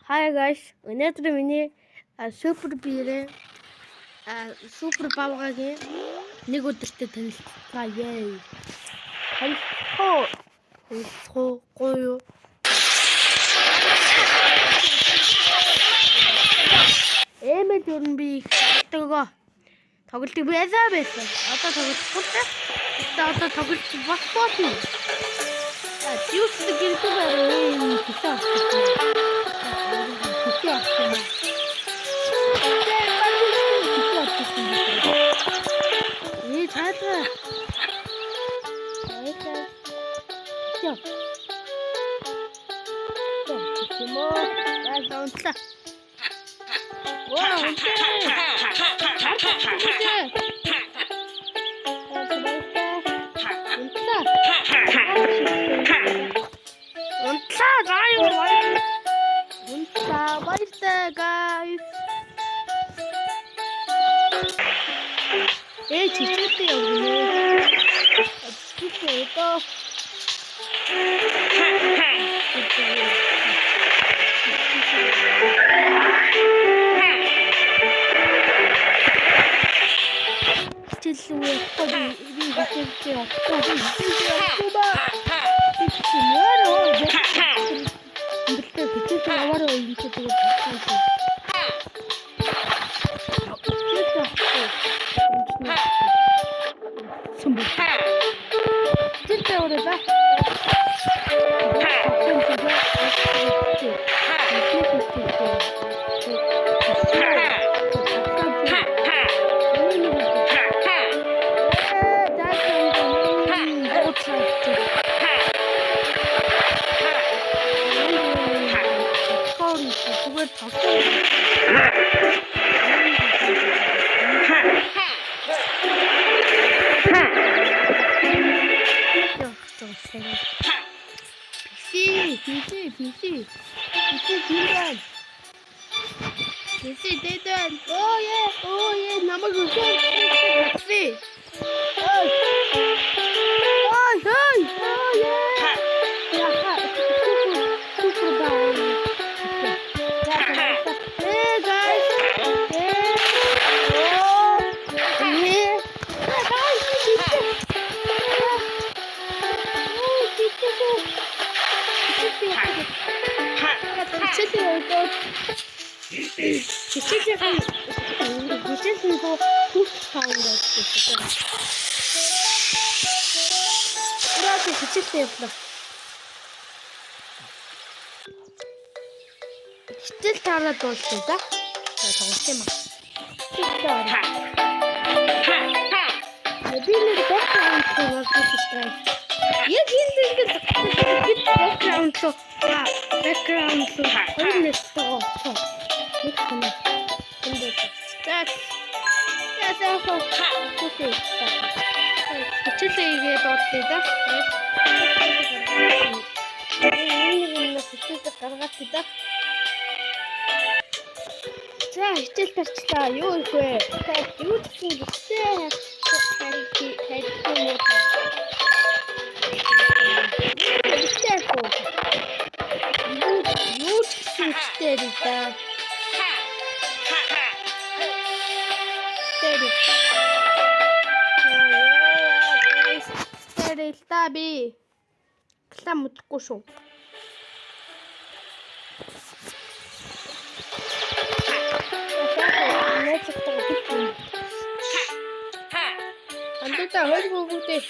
Hi guys. Өнөөдөр миний супер бирээ супер бавгагийн нэг өдөртөө танилцгаая. Танилцгоо. Эмэл өрн би тоглодог байсан. Одоо тоглохгүй. Одоо тоглож бас болно. Юу ч гэргүй байна. Guys. 지쳤대요, 오늘. 지쳤어요, 또. PC 대단. 오예 나무 주소. PC. Хичээл таараад дууссан за. Тоглох юм аа. Мобильный background Яг энэ за хичээл тарчлаа. Юу их вэ? Юу гэсэн үстэй би клам утгагүй шүү. Андата хойгоогүйтэй.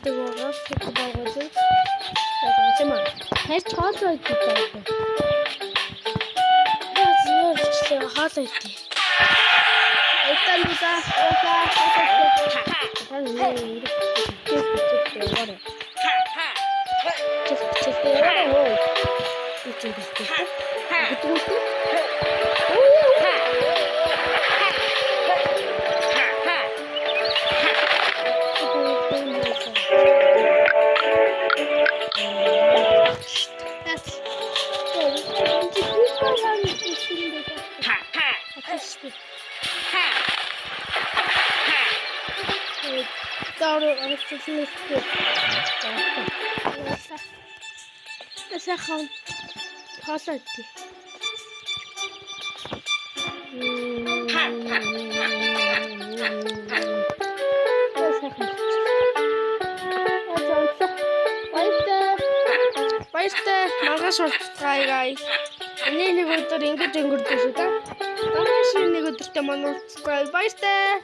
байдаг байгаа. Тэгээд байгуулъя. Тэгээд чамаа. Хайр хоолой идэх байх. Яа, хоолой идэх. Эйтэн даа. Сайхан хоолой идэх. Баяртай маргааш уулзцгаая guys. Энийг нэг өдөр ингэж өнгөрдөг шүү дээ. Маргааш нэг өдөртөө манай уулзцгаая. Баяртай.